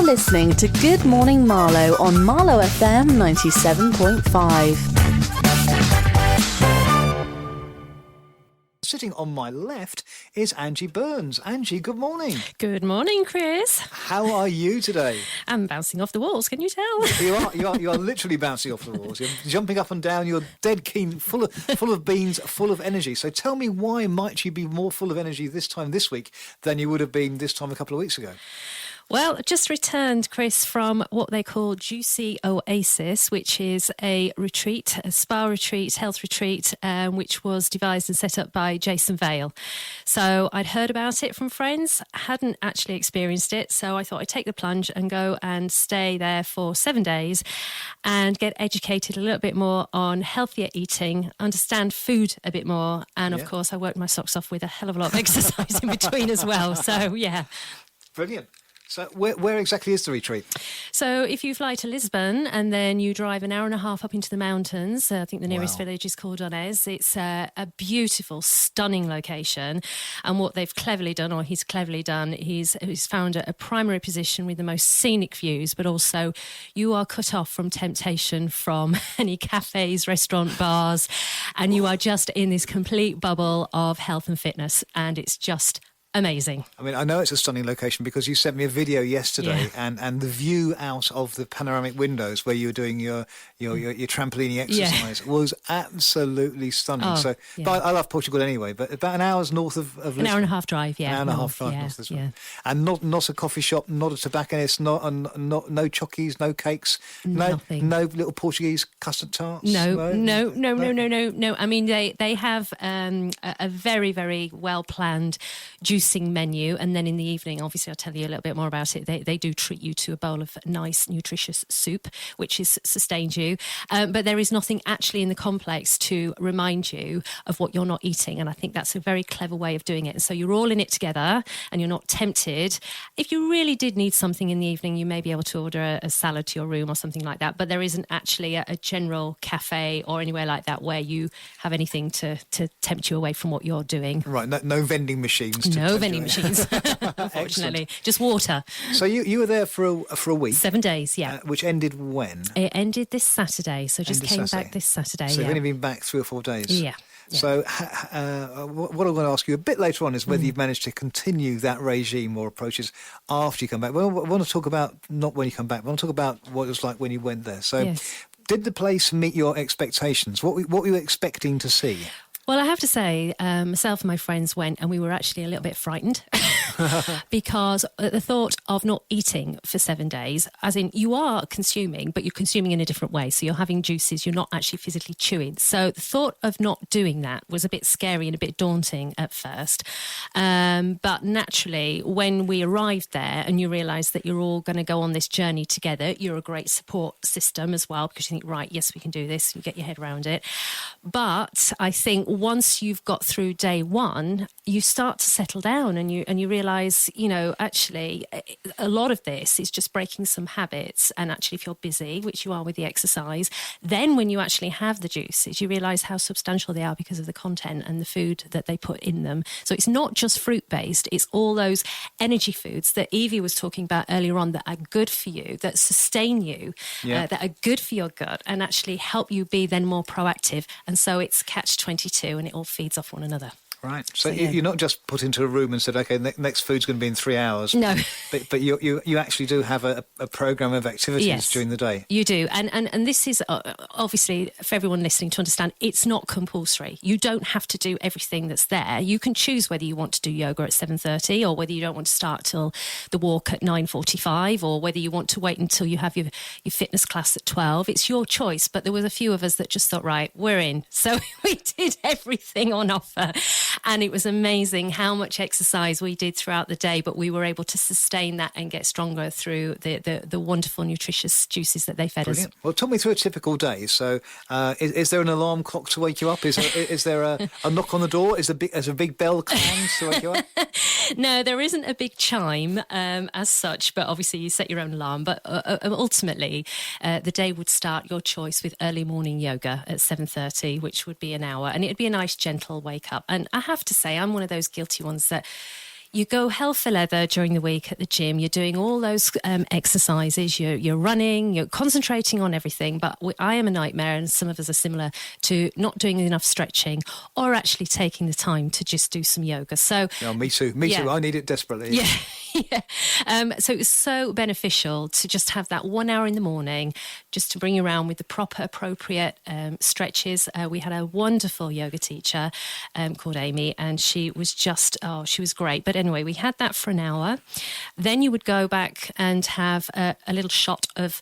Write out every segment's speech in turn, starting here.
listening to Good Morning Marlow on MarlowFM 97.5. Sitting on my left is Angie Burns. Angie, good morning. Good morning, Chris. How are you today? I'm bouncing off the walls, can you tell? You are literally bouncing off the walls. You're jumping up and down. You're dead keen, full of beans, full of energy. So tell me, why might you be more full of energy this week than you would have been this time a couple of weeks ago? Well, just returned, Chris, from what they call Juicy Oasis, which is a retreat, a spa retreat, health retreat, which was devised and set up by Jason Vale. So I'd heard about it from friends, hadn't actually experienced it. So I thought I'd take the plunge and go and stay there for 7 days and get educated a little bit more on healthier eating, understand food a bit more. And of course, I worked my socks off with a hell of a lot of exercise in between as well. So, yeah. Brilliant. So where exactly is the retreat? So if you fly to Lisbon and then you drive an hour and a half up into the mountains, I think the nearest village is called Donés. It's a beautiful, stunning location. And what they've cleverly done, or he's cleverly done, he's found a primary position with the most scenic views, but also you are cut off from temptation from any cafes, restaurant, bars, and you are just in this complete bubble of health and fitness. And it's just amazing. I mean, I know it's a stunning location because you sent me a video yesterday, and the view out of the panoramic windows where you were doing your trampolining exercise was absolutely stunning. But I love Portugal anyway. But about an hour's north of Lisbon. An hour and a half drive, yeah. An hour and a half drive north of Lisbon. And not a coffee shop, not a tobacconist, no chockies, no cakes, nothing. No little Portuguese custard tarts. No. I mean, they have a very, very well planned juicing menu, and then in the evening, obviously I'll tell you a little bit more about it, they do treat you to a bowl of nice nutritious soup which sustains you, but there is nothing actually in the complex to remind you of what you're not eating, and I think that's a very clever way of doing it. And so you're all in it together and you're not tempted. If you really did need something in the evening, you may be able to order a salad to your room or something like that, but there isn't actually a general cafe or anywhere like that where you have anything to tempt you away from what you're doing. Right, no vending machines. No vending machines, unfortunately. Just water. So you were there for a week? 7 days, yeah. Which ended when? It ended this Saturday, so just came back this Saturday. So you've only been back 3 or 4 days? Yeah. So what I'm going to ask you a bit later on is whether you've managed to continue that regime or approaches after you come back. Well, I want to talk about not when you come back, but I want to talk about what it was like when you went there. So did the place meet your expectations? What were you expecting to see? Well, I have to say, myself and my friends went and we were actually a little bit frightened because the thought of not eating for 7 days, as in you are consuming, but you're consuming in a different way. So you're having juices, you're not actually physically chewing. So the thought of not doing that was a bit scary and a bit daunting at first. But naturally, when we arrived there and you realise that you're all going to go on this journey together, you're a great support system as well, because you think, right, yes, we can do this. You get your head around it. But I think once you've got through day one, you start to settle down and you realise, actually a lot of this is just breaking some habits. And actually, if you're busy, which you are with the exercise, then when you actually have the juices, you realise how substantial they are because of the content and the food that they put in them. So it's not just fruit-based, it's all those energy foods that Evie was talking about earlier on that are good for you, that sustain you, that are good for your gut and actually help you be then more proactive. And so it's catch-22 and it all feeds off one another. Right. So you're not just put into a room and said, OK, next food's going to be in 3 hours. No. But you actually do have a programme of activities during the day. You do. And this is obviously for everyone listening to understand, it's not compulsory. You don't have to do everything that's there. You can choose whether you want to do yoga at 7:30 or whether you don't want to start till the walk at 9:45 or whether you want to wait until you have your fitness class at 12. It's your choice. But there was a few of us that just thought, right, we're in. So we did everything on offer. And it was amazing how much exercise we did throughout the day, but we were able to sustain that and get stronger through the wonderful, nutritious juices that they fed us. Well, talk me through a typical day. So is there an alarm clock to wake you up? Is there a knock on the door? Is a big bell clangs to wake you up? No, there isn't a big chime as such, but obviously you set your own alarm. But ultimately, the day would start, your choice, with early morning yoga at 7:30, which would be an hour. And it'd be a nice, gentle wake up. And I have to say, I'm one of those guilty ones that you go hell for leather during the week at the gym. You're doing all those exercises. You're running. You're concentrating on everything. But I am a nightmare, and some of us are similar to not doing enough stretching or actually taking the time to just do some yoga. So, me too. I need it desperately. Yeah. Yeah. So it was so beneficial to just have that 1 hour in the morning just to bring you around with the proper, appropriate stretches. We had a wonderful yoga teacher called Amy, and she was she was great. But anyway, we had that for an hour. Then you would go back and have a little shot of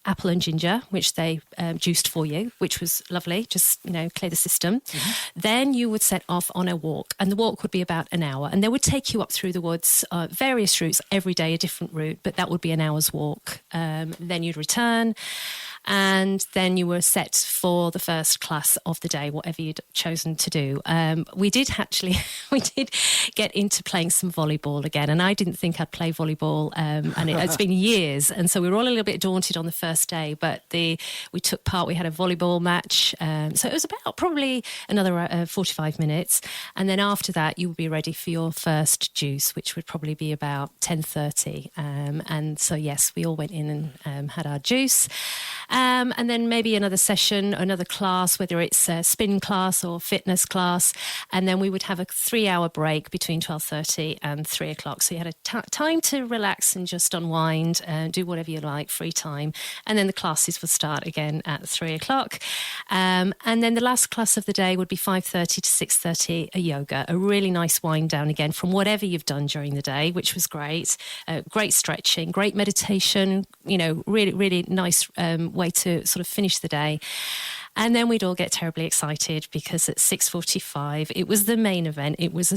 apple and ginger, which they juiced for you, which was lovely, just, clear the system. Mm-hmm. Then you would set off on a walk, and the walk would be about an hour, and they would take you up through the woods, various routes, every day a different route, but that would be an hour's walk. Then you'd return, and then you were set for the first class of the day, whatever you'd chosen to do. We did get into playing some volleyball again, and I didn't think I'd play volleyball, and it's been years, and so we were all a little bit daunted on the first day, but we took part. We had a volleyball match, so it was about probably another 45 minutes, and then after that you would be ready for your first juice, which would probably be about 10:30, and so yes, we all went in and had our juice. And then maybe another session, another class, whether it's a spin class or fitness class. And then we would have a 3-hour break between 12:30 and 3 o'clock. So you had a time to relax and just unwind, do whatever you like, free time. And then the classes would start again at 3 o'clock. And then the last class of the day would be 5:30 to 6:30, a yoga, a really nice wind down again from whatever you've done during the day, which was great. Great stretching, great meditation, really, really nice way to sort of finish the day. And then we'd all get terribly excited because at 6:45, it was the main event. It was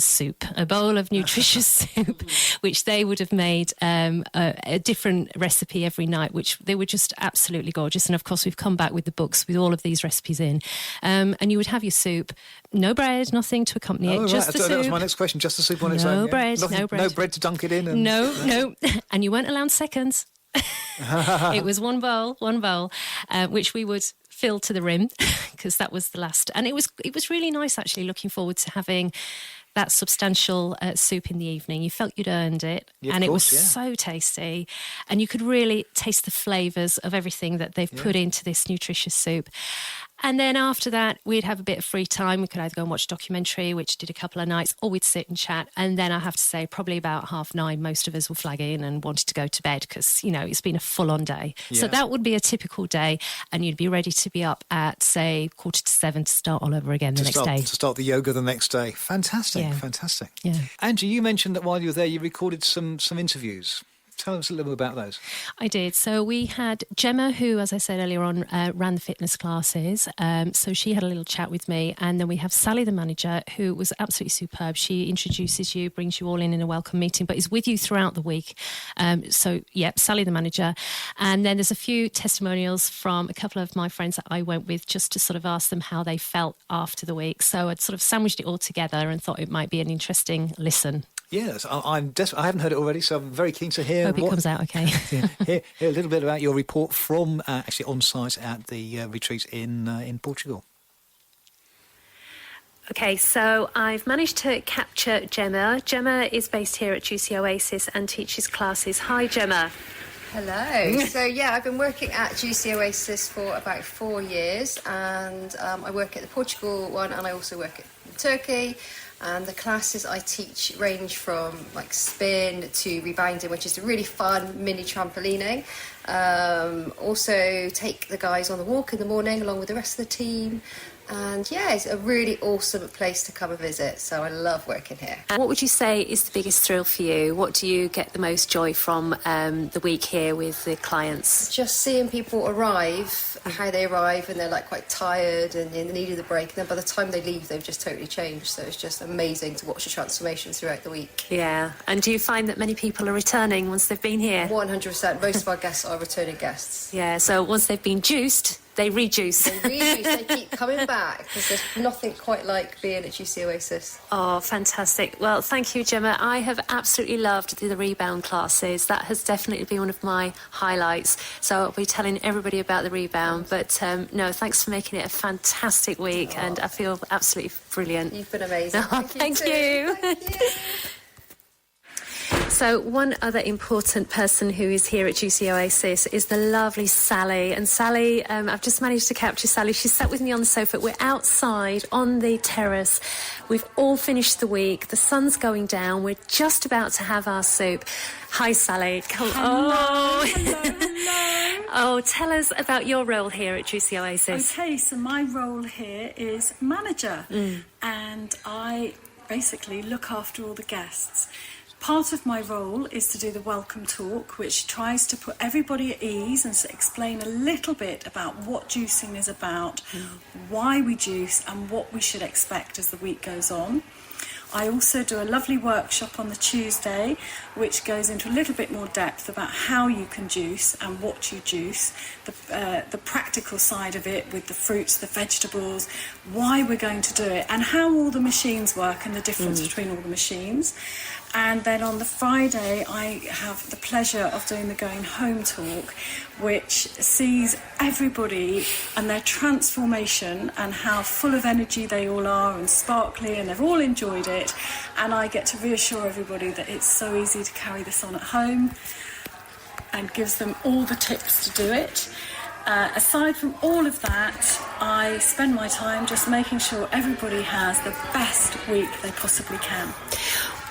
a bowl of nutritious soup, which they would have made a different recipe every night, which they were just absolutely gorgeous. And of course, we've come back with the books with all of these recipes in. And you would have your soup, no bread, nothing to accompany it, just the soup. That was my next question, just the soup on its own. No bread. No bread to dunk it in. And... No. And you weren't allowed seconds. It was one bowl, which we would fill to the rim because that was the last. And it was really nice, actually, looking forward to having that substantial soup in the evening. You felt you'd earned it, and it was so tasty. And you could really taste the flavours of everything that they've put into this nutritious soup. And then after that, we'd have a bit of free time. We could either go and watch a documentary, which did a couple of nights, or we'd sit and chat. And then I have to say, probably about 9:30, most of us were flagging and wanted to go to bed because, it's been a full-on day. Yeah. So that would be a typical day, and you'd be ready to be up at, say, 6:45 to start all over again the next day. To start the yoga the next day. Fantastic, fantastic. Yeah. Angie, you mentioned that while you were there, you recorded some interviews. Tell us a little bit about those. I did. So we had Gemma, who, as I said earlier on, ran the fitness classes. So she had a little chat with me. And then we have Sally, the manager, who was absolutely superb. She introduces you, brings you all in a welcome meeting, but is with you throughout the week. Sally, the manager. And then there's a few testimonials from a couple of my friends that I went with just to sort of ask them how they felt after the week. So I'd sort of sandwiched it all together and thought it might be an interesting listen. Yes, I haven't heard it already, so I'm very keen to hear. Hope it comes out okay. hear a little bit about your report from actually on site at the retreat in Portugal. Okay, so I've managed to capture Gemma. Gemma is based here at Juicy Oasis and teaches classes. Hi, Gemma. Hello. So, I've been working at Juicy Oasis for about 4 years, and I work at the Portugal one, and I also work at Turkey. And the classes I teach range from like spin to rebounding, which is a really fun mini trampolining. Also take the guys on the walk in the morning along with the rest of the team. And it's a really awesome place to come and visit. So I love working here. What would you say is the biggest thrill for you? What do you get the most joy from the week here with the clients? Just seeing people arrive, how they arrive, and they're like quite tired and in the need of the break. And then by the time they leave, they've just totally changed. So it's just amazing to watch the transformation throughout the week. Yeah. And do you find that many people are returning once they've been here? 100%. Most of our guests are returning guests. Yeah. So once they've been juiced, they rejuice. They keep coming back because there's nothing quite like being at Juicy Oasis. Oh, fantastic. Well, thank you, Gemma. I have absolutely loved the rebound classes. That has definitely been one of my highlights. So I'll be telling everybody about the rebound. But no, thanks for making it a fantastic week. And I feel absolutely brilliant. You've been amazing. Thank you. Thank you. So one other important person who is here at Juicy Oasis is the lovely Sally. And Sally, I've just managed to capture Sally. She's sat with me on the sofa. We're outside on the terrace. We've all finished the week. The sun's going down. We're just about to have our soup. Hi, Sally. Come on. Hello. Oh, tell us about your role here at Juicy Oasis. Okay, so my role here is manager, and I basically look after all the guests. Part of my role is to do the welcome talk, which tries to put everybody at ease and explain a little bit about what juicing is about, why we juice, and what we should expect as the week goes on. I also do a lovely workshop on the Tuesday, which goes into a little bit more depth about how you can juice and what you juice, the practical side of it with the fruits, the vegetables, why we're going to do it, and how all the machines work and the difference between all the machines. And then on the Friday, I have the pleasure of doing the Going Home talk, which sees everybody and their transformation and how full of energy they all are and sparkly, and they've all enjoyed it. And I get to reassure everybody that it's so easy to carry this on at home, and gives them all the tips to do it. Aside from all of that, I spend my time just making sure everybody has the best week they possibly can.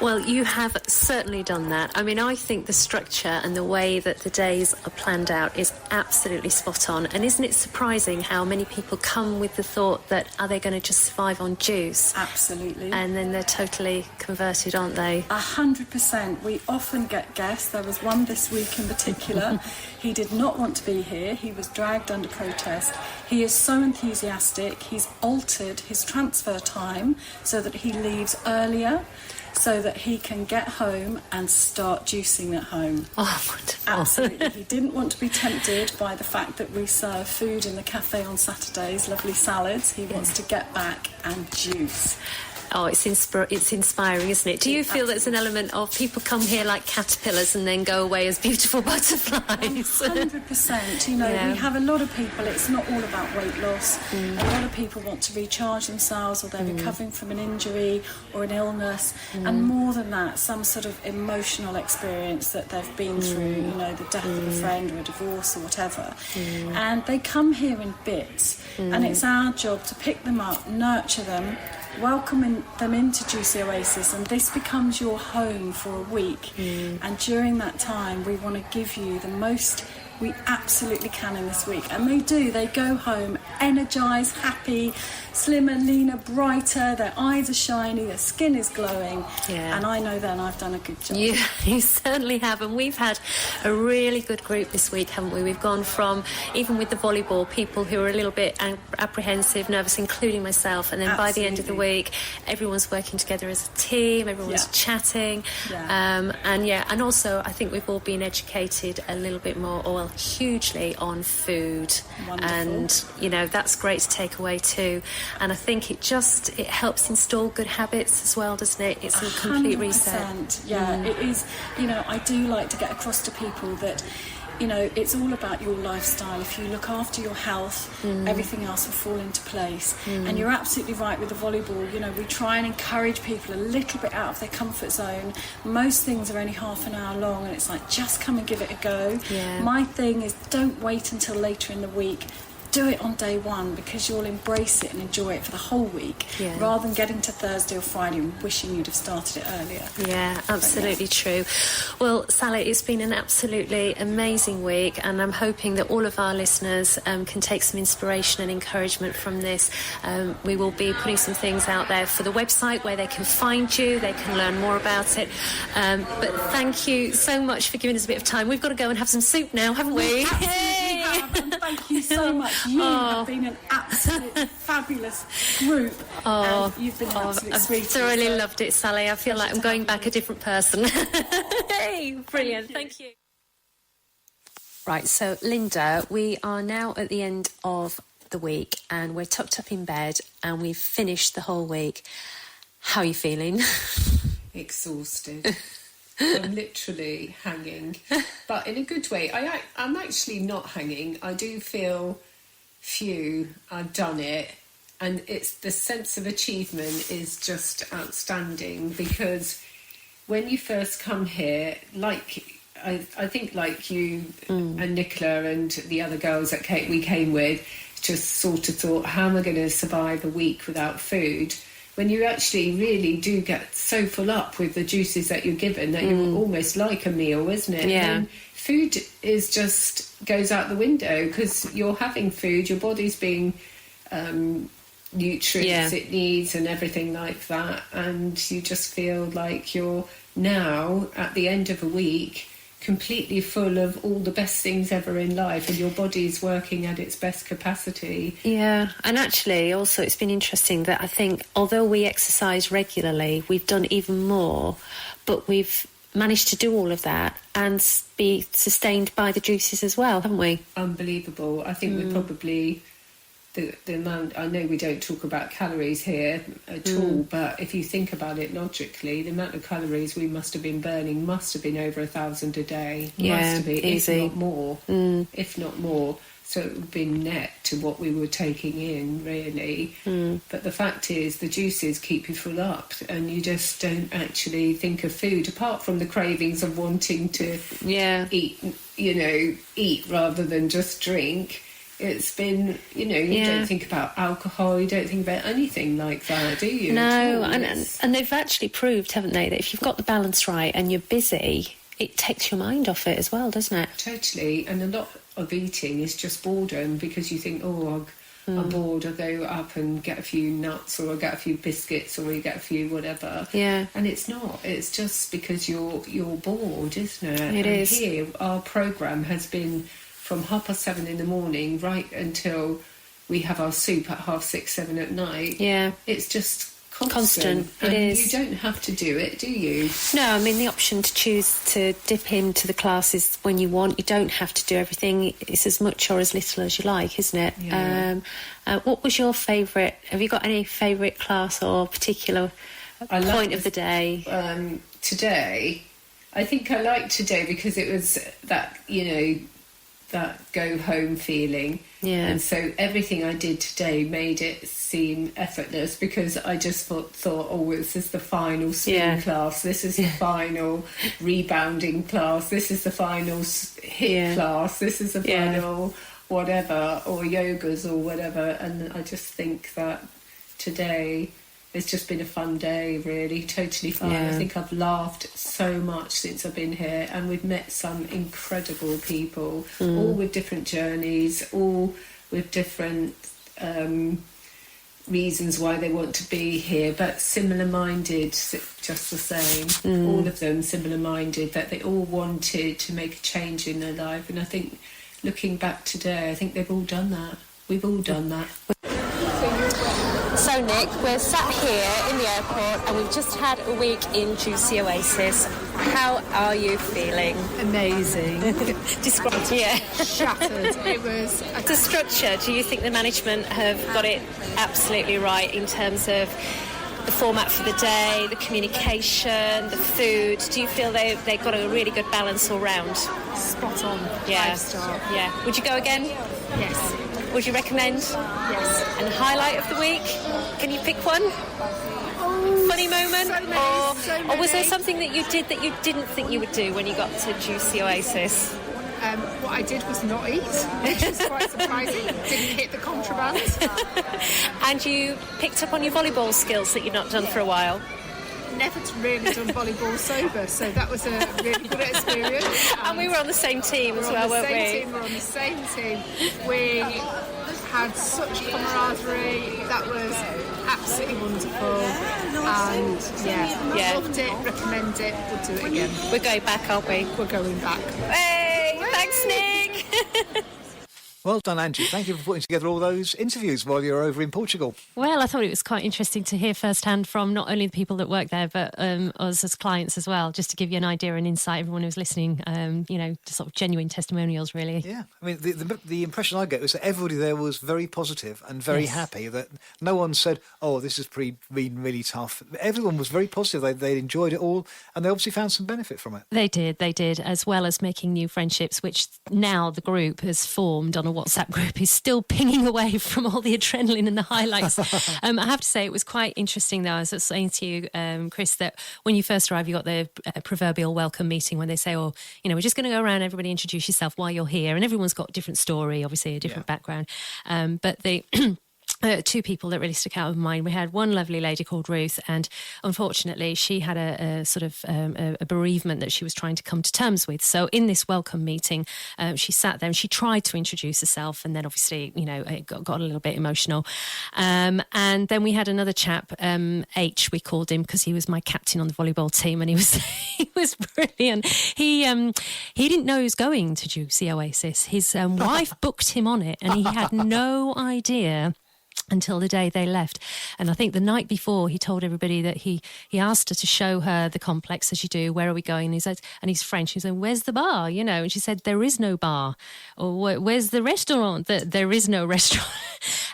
Well, you have certainly done that. I mean, I think the structure and the way that the days are planned out is absolutely spot on. And isn't it surprising how many people come with the thought that, are they going to just survive on juice? Absolutely. And then they're totally converted, aren't they? 100%. We often get guests. There was one this week in particular. He did not want to be here. He was dragged under protest. He is so enthusiastic. He's altered his transfer time so that he leaves earlier, so that he can get home and start juicing at home. Oh, wonderful. Absolutely. He didn't want to be tempted by the fact that we serve food in the cafe on Saturdays, lovely salads. He wants to get back and juice. Oh, it's inspiring, isn't it? Do you feel there's an element of people come here like caterpillars and then go away as beautiful butterflies? 100%. You know, we have a lot of people, it's not all about weight loss. A lot of people want to recharge themselves, or they're recovering from an injury or an illness. And more than that, some sort of emotional experience that they've been through, you know, the death of a friend or a divorce or whatever. And they come here in bits. And it's our job to pick them up, nurture them, welcoming them into Juicy Oasis, and this becomes your home for a week. And during that time, we want to give you the most we absolutely can in this week. And they do. They go home energised, happy, slimmer, leaner, brighter. Their eyes are shiny, their skin is glowing. Yeah. And I know then I've done a good job. You certainly have. And we've had a really good group this week, haven't we? We've gone from, even with the volleyball, people who are a little bit apprehensive, nervous, including myself. And then by the end of the week, everyone's working together as a team, everyone's chatting. And also I think we've all been educated a little bit more, or hugely, on food. Wonderful. And you know, that's great to take away too. And I think it helps install good habits as well, doesn't it? It's a complete 100%. reset. Yeah, it is. You know, I do like to get across to people that, you know, it's all about your lifestyle. If you look after your health, everything else will fall into place. And you're absolutely right with the volleyball. You know, we try and encourage people a little bit out of their comfort zone. Most things are only half an hour long, and it's like, just come and give it a go. Yeah. My thing is, don't wait until later in the week. Do it on day one, because you'll embrace it and enjoy it for the whole week, rather than getting to Thursday or Friday and wishing you'd have started it earlier. Yeah, absolutely true. Well, Sally, it's been an absolutely amazing week, and I'm hoping that all of our listeners can take some inspiration and encouragement from this. We will be putting some things out there for the website where they can find you, they can learn more about it. But thank you so much for giving us a bit of time. We've got to go and have some soup now, haven't we? Absolutely have, and thank you so much. You have been an absolute fabulous group. And you've been an absolute I've sweetie. thoroughly loved it, Sally. I feel like I'm going back a different person. Hey, brilliant. Thank you. Right, so Linda, we are now at the end of the week, and we're tucked up in bed, and we've finished the whole week. How are you feeling? Exhausted. I'm literally hanging, but in a good way. I'm actually not hanging. I do feel, phew, I've done it, and it's the sense of achievement is just outstanding, because when you first come here, like I think like you and Nicola and the other girls that we came with, just sort of thought, how am I going to survive a week without food? When you actually really do get so full up with the juices that you're given that you're almost like a meal, isn't it? Yeah. And food is just goes out the window because you're having food, your body's being nutrients it needs and everything like that, and you just feel like you're now at the end of a week completely full of all the best things ever in life, and your body's working at its best capacity. Yeah, and actually also it's been interesting that I think although we exercise regularly, we've done even more, but we've managed to do all of that and be sustained by the juices as well, haven't we? Unbelievable. I think we probably the amount, I know we don't talk about calories here at all, but if you think about it logically, the amount of calories we must have been burning must have been over 1,000 a day. Yeah, must have been, easy. if not more. So it would have been net to what we were taking in, really. But the fact is, the juices keep you full up, and you just don't actually think of food, apart from the cravings of wanting to eat rather than just drink. It's been, you don't think about alcohol, you don't think about anything like that, do you? No, and they've actually proved, haven't they, that if you've got the balance right and you're busy, it takes your mind off it as well, doesn't it? Totally, and a lot of eating is just boredom because you think, I'm bored, I'll go up and get a few nuts, or I'll get a few biscuits, or you get a few whatever. Yeah. And it's not, it's just because you're bored, isn't it? It is. Here, our programme has been from 7:30 in the morning right until we have our soup at 6:30, 7 at night. Yeah. It's just constant. It is. You don't have to do it, do you? No, I mean, the option to choose to dip into the classes when you want, you don't have to do everything. It's as much or as little as you like, isn't it? Yeah. What was your favourite? Have you got any favourite class or particular point of the day? Today, I think I liked today because it was that, that go home feeling. Yeah. And so everything I did today made it seem effortless because I just thought, this is the final spin class, this is the final rebounding class, this is the final hit class, this is the final whatever, or yogas or whatever. And I just think that today it's just been a fun day, really, totally fun. Yeah. I think I've laughed so much since I've been here, and we've met some incredible people, all with different journeys, all with different reasons why they want to be here, but similar-minded, just the same. All of them similar-minded, that they all wanted to make a change in their life. And I think, looking back today, I think they've all done that. We've all done that. So, Nick, we're sat here in the airport and we've just had a week in Juicy Oasis. How are you feeling? Amazing. Describe. Yeah. Shattered. It was. The structure, do you think the management have got it absolutely right in terms of the format for the day, the communication, the food? Do you feel they've got a really good balance all round? Spot on. Yeah. 5-star. Yeah. Would you go again? Yes. Would you recommend? Yes. And highlight of the week? Can you pick one? Funny moment? So many. Or was there something that you did that you didn't think you would do when you got to Juicy Oasis? What I did was not eat, which was quite surprising. Didn't hit the contraband. And you picked up on your volleyball skills that you'd not done for a while? Never really done volleyball sober, so that was a really good experience. And we were on the same team as well, weren't we? We're on the same team. We had such camaraderie. That was absolutely wonderful. And loved it, recommend it, we'll do it again. We're going back, aren't we? We're going back. Hey, thanks, Nick. Well done, Angie. Thank you for putting together all those interviews while you were over in Portugal. Well, I thought it was quite interesting to hear firsthand from not only the people that work there, but us as clients as well, just to give you an idea and insight, everyone who's listening, sort of genuine testimonials, really. Yeah. I mean, the impression I get was that everybody there was very positive and very happy, that no one said, this has been really tough. Everyone was very positive. They enjoyed it all, and they obviously found some benefit from it. They did, as well as making new friendships, which now the group has formed on a WhatsApp group is still pinging away from all the adrenaline and the highlights. I have to say it was quite interesting, though. I was saying to you, Chris, that when you first arrive, you got the proverbial welcome meeting when they say, "Oh, we're just going to go around, everybody introduce yourself while you're here," and everyone's got a different story, obviously a different background. But the two people that really stuck out of mind. We had one lovely lady called Ruth, and unfortunately she had a sort of a bereavement that she was trying to come to terms with. So in this welcome meeting, she sat there and she tried to introduce herself, and then obviously, it got a little bit emotional. And then we had another chap, H, we called him, because he was my captain on the volleyball team, and he was brilliant. He didn't know he was going to Juicy Oasis. His wife booked him on it, and he had no idea until the day they left. And I think the night before, he told everybody that he asked her to show her the complex, as you do. Where are we going? And he said, and he's French. He said, "Where's the bar?" And she said, "There is no bar." Or "Where's the restaurant?" There is no restaurant.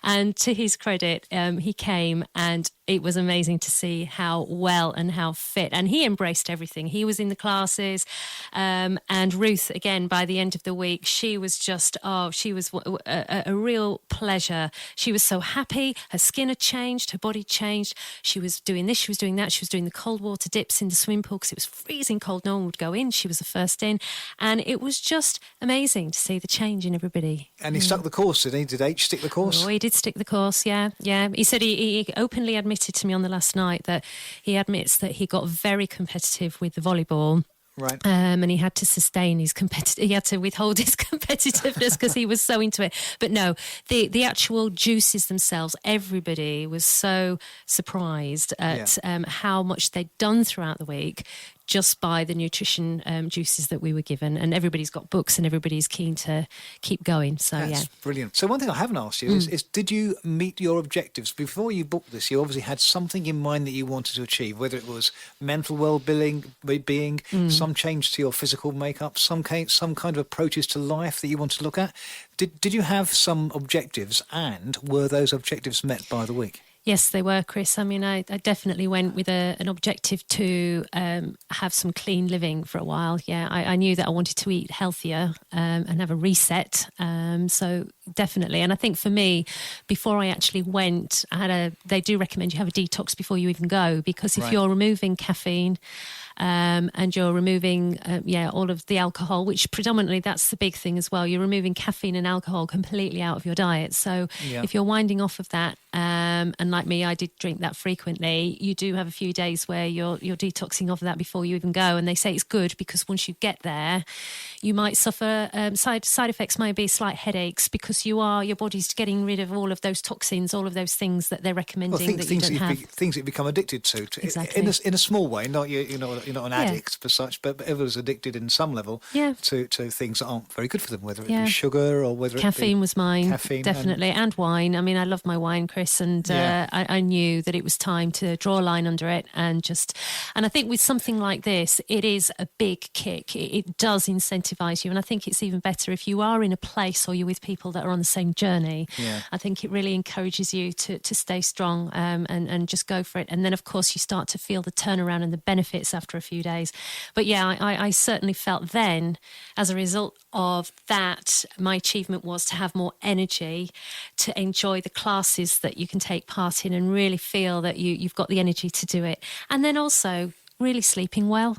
And to his credit, he came, and it was amazing to see how well and how fit. And he embraced everything. He was in the classes. And Ruth, again, by the end of the week, she was just, she was a real pleasure. She was so happy. Her skin had changed. Her body changed. She was doing this. She was doing that. She was doing the cold water dips in the swimming pool because it was freezing cold. No one would go in. She was the first in. And it was just amazing to see the change in everybody. And he stuck the course, did he? Did H stick the course? Oh, he did stick the course, yeah. He said he openly admitted to me on the last night that he admits that he got very competitive with the volleyball. Right. And he had to sustain his he had to withhold his competitiveness because he was so into it. But no, the actual juices themselves, everybody was so surprised at how much they'd done throughout the week just by the nutrition juices that we were given. And everybody's got books and everybody's keen to keep going. So, That's brilliant. So one thing I haven't asked you is did you meet your objectives? Before you booked this, you obviously had something in mind that you wanted to achieve, whether it was mental well-being, some change to your physical makeup, some kind of approaches to life that you want to look at. Did you have some objectives, and were those objectives met by the week? Yes, they were, Chris. I mean, I definitely went with an objective to have some clean living for a while. Yeah, I knew that I wanted to eat healthier and have a reset. So definitely. And I think for me, before I actually went, they do recommend you have a detox before you even go, because if you're removing caffeine, and you're removing, all of the alcohol, which predominantly that's the big thing as well. You're removing caffeine and alcohol completely out of your diet. So if you're winding off of that, and like me, I did drink that frequently, you do have a few days where you're detoxing off of that before you even go. And they say it's good because once you get there, you might suffer side effects, might be slight headaches, because your body's getting rid of all of those toxins, all of those things that they're recommending that you don't have. Things that you become addicted to. Exactly. In a small way, not you're not an addict for such, but everyone's addicted in some level to things that aren't very good for them, whether it be sugar or whether caffeine it be was mine, caffeine definitely, and wine. I mean, I love my wine, Chris, and I knew that it was time to draw a line under it, and I think with something like this, it is a big kick. It does incentivise you, and I think it's even better if you are in a place or you're with people that are on the same journey. I think it really encourages you to stay strong and just go for it. And then, of course, you start to feel the turnaround and the benefits after a few days. But I certainly felt then, as a result of that, my achievement was to have more energy, to enjoy the classes that you can take part in and really feel that you've got the energy to do it. And then also really sleeping well.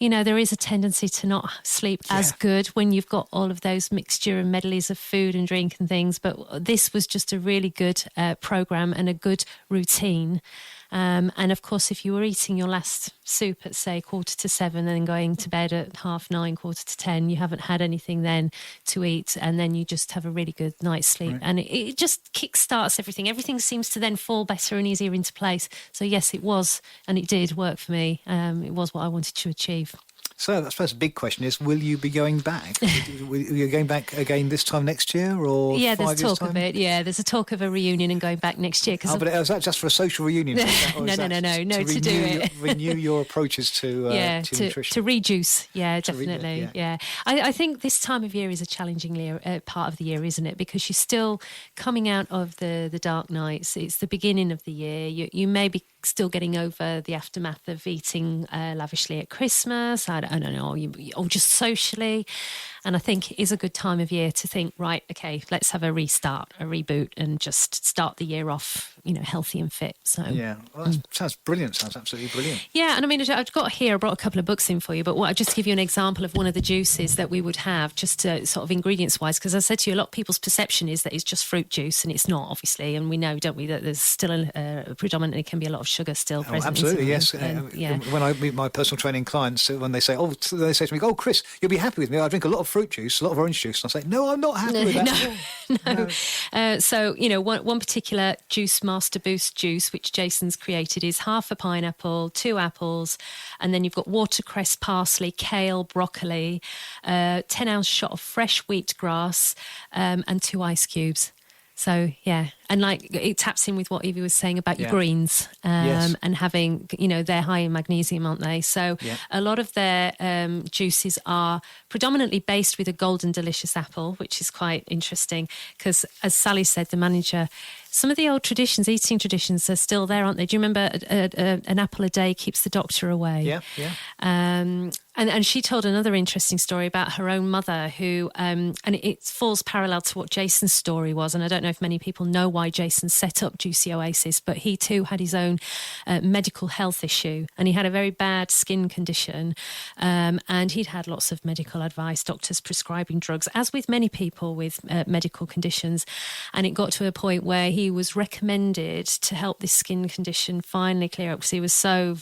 There is a tendency to not sleep as good when you've got all of those mixture and medleys of food and drink and things. But this was just a really good programme and a good routine. And of course, if you were eating your last soup at, say, 7:15 and then going to bed at 9:30, 10:45, you haven't had anything then to eat, and then you just have a really good night's sleep. Right. And it just kickstarts everything. Everything seems to then fall better and easier into place. So yes, it was, and it did work for me. It was what I wanted to achieve. So I suppose the big question is, will you be going back? Are you going back again this time next year, or 5 years' time? There's talk of it. Yeah, there's a talk of a reunion and going back next year. But is that just for a social reunion? No, to do it. Renew your approaches to nutrition. To rejuice, definitely. I think this time of year is a challenging part of the year, isn't it? Because you're still coming out of the dark nights. It's the beginning of the year. You may be still getting over the aftermath of eating lavishly at Christmas, I don't know, or just socially. And I think it is a good time of year to think, right, okay, let's have a restart, a reboot, and just start the year off, healthy and fit. So yeah, well, that sounds brilliant. Sounds absolutely brilliant. Yeah, and I mean, I've got here, I brought a couple of books in for you, but just to give you an example of one of the juices that we would have, just to, sort of ingredients-wise, because I said to you, a lot of people's perception is that it's just fruit juice, and it's not, obviously, and we know, don't we, that there's still predominantly can be a lot of sugar still present. Absolutely, yes. Yeah. When I meet my personal training clients, when they say to me, "Oh, Chris, you'll be happy with me. I drink a lot of fruit juice, a lot of orange juice," and I say, "No, I'm not happy with that." No. So one particular Juice Master Boost juice which Jason's created is half a pineapple, 2 apples, and then you've got watercress, parsley, kale, broccoli, 10-ounce shot of fresh wheatgrass, and 2 ice cubes. So, yeah, and like it taps in with what Evie was saying about your greens Yes. and having, they're high in magnesium, aren't they? So a lot of their juices are predominantly based with a golden delicious apple, which is quite interesting because, as Sally said, the manager, some of the old eating traditions are still there, aren't they? Do you remember an apple a day keeps the doctor away? Yeah. And she told another interesting story about her own mother who, and it falls parallel to what Jason's story was. And I don't know if many people know why Jason set up Juicy Oasis, but he too had his own medical health issue, and he had a very bad skin condition. And he'd had lots of medical advice, doctors prescribing drugs, as with many people with medical conditions. And it got to a point where he was recommended to help this skin condition finally clear up because he was so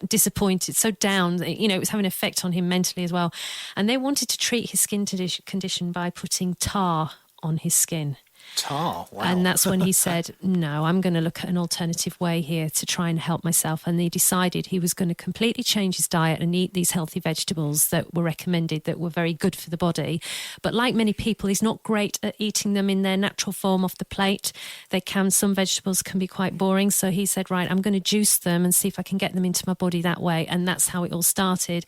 disappointed, so down, it was having an effect on him mentally as well. And they wanted to treat his skin condition by putting tar on his skin. Tar, wow. And that's when he said, no, I'm going to look at an alternative way here to try and help myself. And he decided he was going to completely change his diet and eat these healthy vegetables that were recommended, that were very good for the body. But like many people, he's not great at eating them in their natural form off the plate. Some vegetables can be quite boring. So he said, right, I'm going to juice them and see if I can get them into my body that way. And that's how it all started.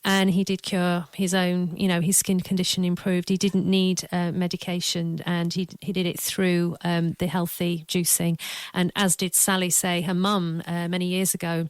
And he did cure his own, his skin condition improved. He didn't need medication, and he did it through the healthy juicing. And as did Sally say, her mum many years ago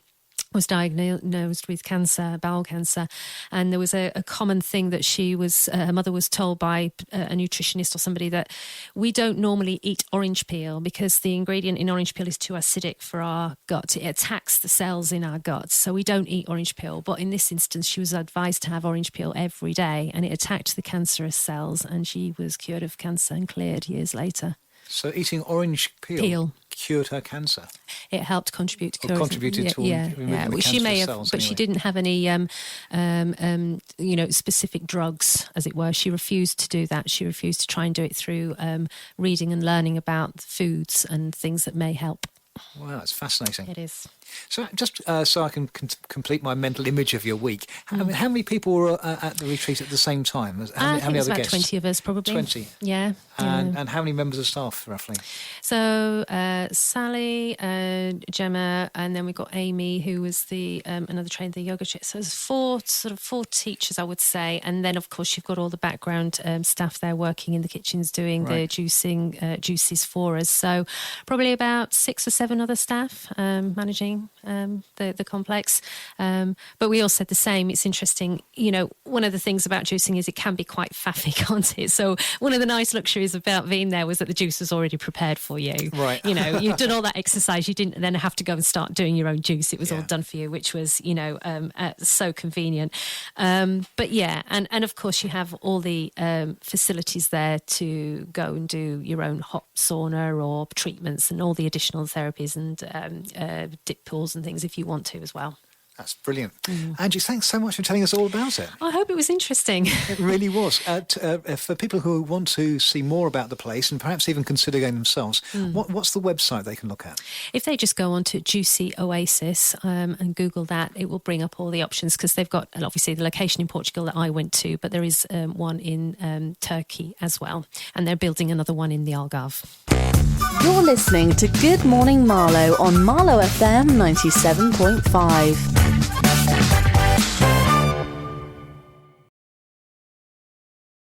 was diagnosed with cancer, bowel cancer, and there was a common thing that her mother was told by a nutritionist or somebody, that we don't normally eat orange peel because the ingredient in orange peel is too acidic for our gut. It attacks the cells in our guts, so we don't eat orange peel. But in this instance, she was advised to have orange peel every day, and it attacked the cancerous cells, and she was cured of cancer and cleared years later. So eating orange peel cured her cancer. It helped contribute to curing. Contributed to removing the Well, she may have, cells, but anyway. she didn't have any, specific drugs, as it were. She refused to do that. She refused to try and do it through reading and learning about foods and things that may help. Wow, it's fascinating. It is. So just so I can complete my mental image of your week, how many people were at the retreat at the same time? How I think many it was other about guests? 20 of us, probably. 20? Yeah. And how many members of staff, roughly? So Sally, Gemma, and then we got Amy, who was the another trainer, the yoga chick. So there's four teachers, I would say. And then, of course, you've got all the background staff there working in the kitchens doing the juices for us. So probably about 6 or 7 other staff managing the complex. But we all said the same. It's interesting. One of the things about juicing is it can be quite faffy, can't it? So one of the nice luxuries about being there was that the juice was already prepared for you. Right. You've done all that exercise. You didn't then have to go and start doing your own juice. It was all done for you, which was, so convenient. But yeah, and of course you have all the facilities there to go and do your own hot sauna or treatments and all the additional therapies and dip pools and things if you want to as well. That's brilliant. Angie, thanks so much for telling us all about it. I hope it was interesting. It really was. For people who want to see more about the place and perhaps even consider going themselves, what's the website they can look at? If they just go on to Juicy Oasis and Google that, it will bring up all the options, because they've got, obviously, the location in Portugal that I went to, but there is one in Turkey as well. And they're building another one in the Algarve. You're listening to Good Morning Marlow on MarlowFM 97.5.